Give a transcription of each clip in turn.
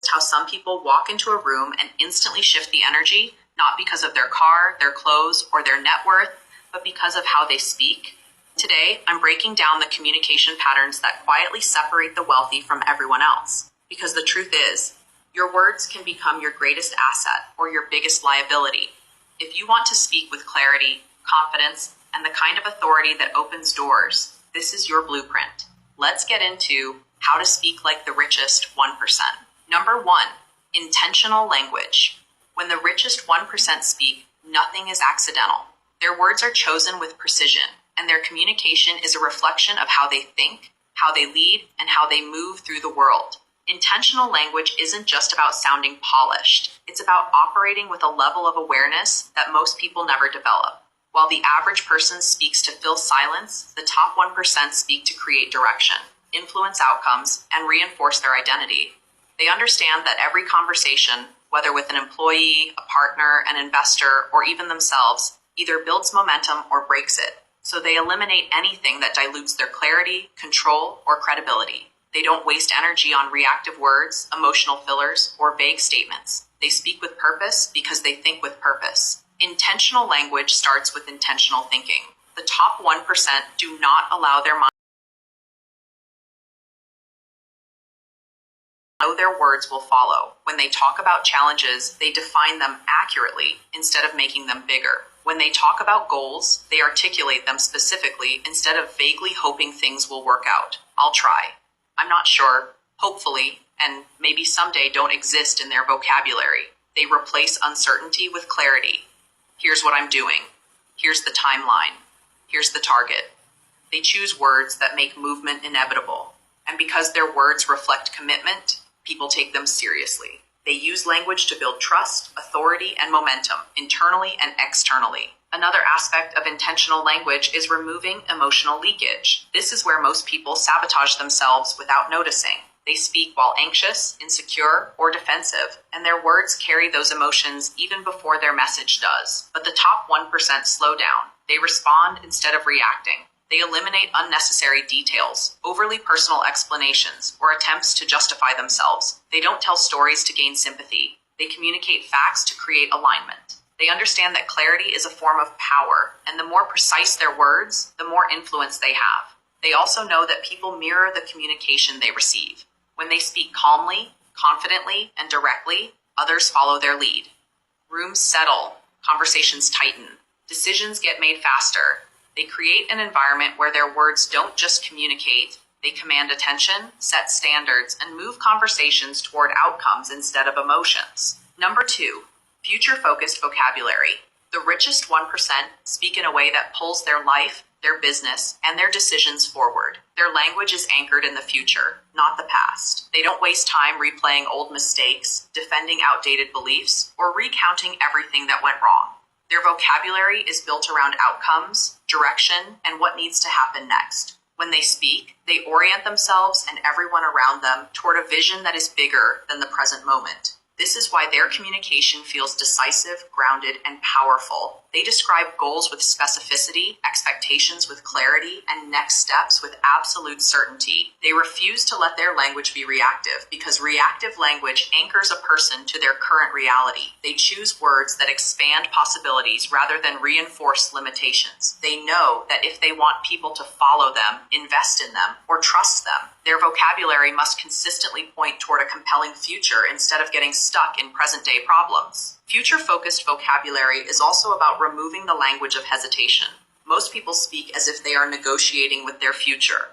how some people walk into a room and instantly shift the energy, not because of their car, their clothes, or their net worth, but because of how they speak. Today, I'm breaking down the communication patterns that quietly separate the wealthy from everyone else. Because the truth is, your words can become your greatest asset or your biggest liability. If you want to speak with clarity, confidence, and the kind of authority that opens doors, this is your blueprint. Let's get into how to speak like the richest 1%. Number 1, intentional language. When the richest 1% speak, nothing is accidental. Their words are chosen with precision, and their communication is a reflection of how they think, how they lead, and how they move through the world. Intentional language isn't just about sounding polished. It's about operating with a level of awareness that most people never develop. While the average person speaks to fill silence, the top 1% speak to create direction, influence outcomes, and reinforce their identity. They understand that every conversation, whether with an employee, a partner, an investor, or even themselves, either builds momentum or breaks it. So they eliminate anything that dilutes their clarity, control, or credibility. They don't waste energy on reactive words, emotional fillers, or vague statements. They speak with purpose because they think with purpose. Intentional language starts with intentional thinking. The top 1% do not allow their mind to know their words will follow. When they talk about challenges, they define them accurately instead of making them bigger. When they talk about goals, they articulate them specifically instead of vaguely hoping things will work out. I'll try. I'm not sure, hopefully, and maybe someday don't exist in their vocabulary. They replace uncertainty with clarity. Here's what I'm doing. Here's the timeline. Here's the target. They choose words that make movement inevitable. And because their words reflect commitment, people take them seriously. They use language to build trust, authority, and momentum, internally and externally. Another aspect of intentional language is removing emotional leakage. This is where most people sabotage themselves without noticing. They speak while anxious, insecure, or defensive, and their words carry those emotions even before their message does. But the top 1% slow down. They respond instead of reacting. They eliminate unnecessary details, overly personal explanations, or attempts to justify themselves. They don't tell stories to gain sympathy. They communicate facts to create alignment. They understand that clarity is a form of power, and the more precise their words, the more influence they have. They also know that people mirror the communication they receive. When they speak calmly, confidently, and directly, others follow their lead. Rooms settle, conversations tighten, decisions get made faster. They create an environment where their words don't just communicate, they command attention, set standards, and move conversations toward outcomes instead of emotions. Number 2, future-focused vocabulary. The richest 1% speak in a way that pulls their life, their business, and their decisions forward. Their language is anchored in the future, not the past. They don't waste time replaying old mistakes, defending outdated beliefs, or recounting everything that went wrong. Their vocabulary is built around outcomes, direction, and what needs to happen next. When they speak, they orient themselves and everyone around them toward a vision that is bigger than the present moment. This is why their communication feels decisive, grounded, and powerful. They describe goals with specificity, expectations with clarity, and next steps with absolute certainty. They refuse to let their language be reactive because reactive language anchors a person to their current reality. They choose words that expand possibilities rather than reinforce limitations. They know that if they want people to follow them, invest in them, or trust them, their vocabulary must consistently point toward a compelling future instead of getting stuck in present-day problems. Future-focused vocabulary is also about removing the language of hesitation. Most people speak as if they are negotiating with their future.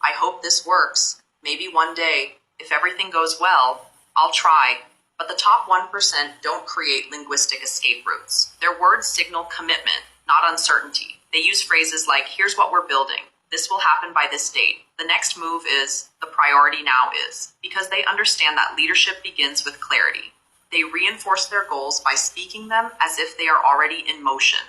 I hope this works. Maybe one day, if everything goes well, I'll try. But the top 1% don't create linguistic escape routes. Their words signal commitment, not uncertainty. They use phrases like, here's what we're building. This will happen by this date. The next move is, the priority now is, because they understand that leadership begins with clarity. They reinforce their goals by speaking them as if they are already in motion.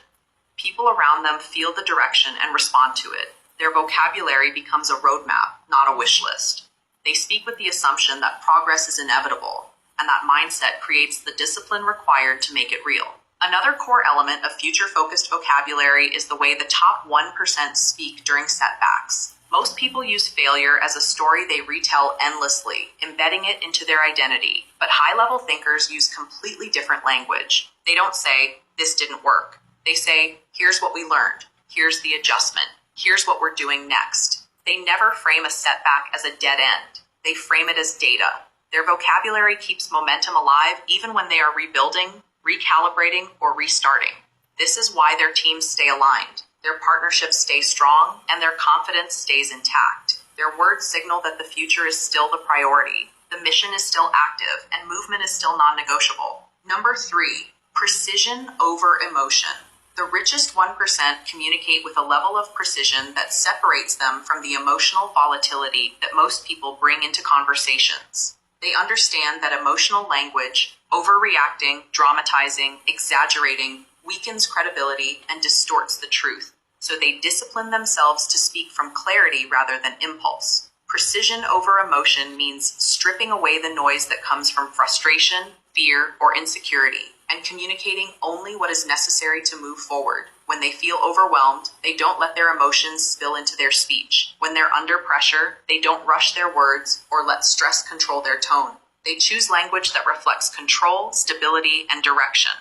People around them feel the direction and respond to it. Their vocabulary becomes a roadmap, not a wish list. They speak with the assumption that progress is inevitable, and that mindset creates the discipline required to make it real. Another core element of future-focused vocabulary is the way the top 1% speak during setbacks. Most people use failure as a story they retell endlessly, embedding it into their identity. But high-level thinkers use completely different language. They don't say, this didn't work. They say, here's what we learned. Here's the adjustment. Here's what we're doing next. They never frame a setback as a dead end. They frame it as data. Their vocabulary keeps momentum alive even when they are rebuilding, recalibrating, or restarting. This is why their teams stay aligned, their partnerships stay strong, and their confidence stays intact. Their words signal that the future is still the priority, the mission is still active, and movement is still non-negotiable. Number 3, precision over emotion. The richest 1% communicate with a level of precision that separates them from the emotional volatility that most people bring into conversations. They understand that emotional language, overreacting, dramatizing, exaggerating, weakens credibility and distorts the truth. So they discipline themselves to speak from clarity rather than impulse. Precision over emotion means stripping away the noise that comes from frustration, fear, or insecurity, and communicating only what is necessary to move forward. When they feel overwhelmed, they don't let their emotions spill into their speech. When they're under pressure, they don't rush their words or let stress control their tone. They choose language that reflects control, stability, and direction.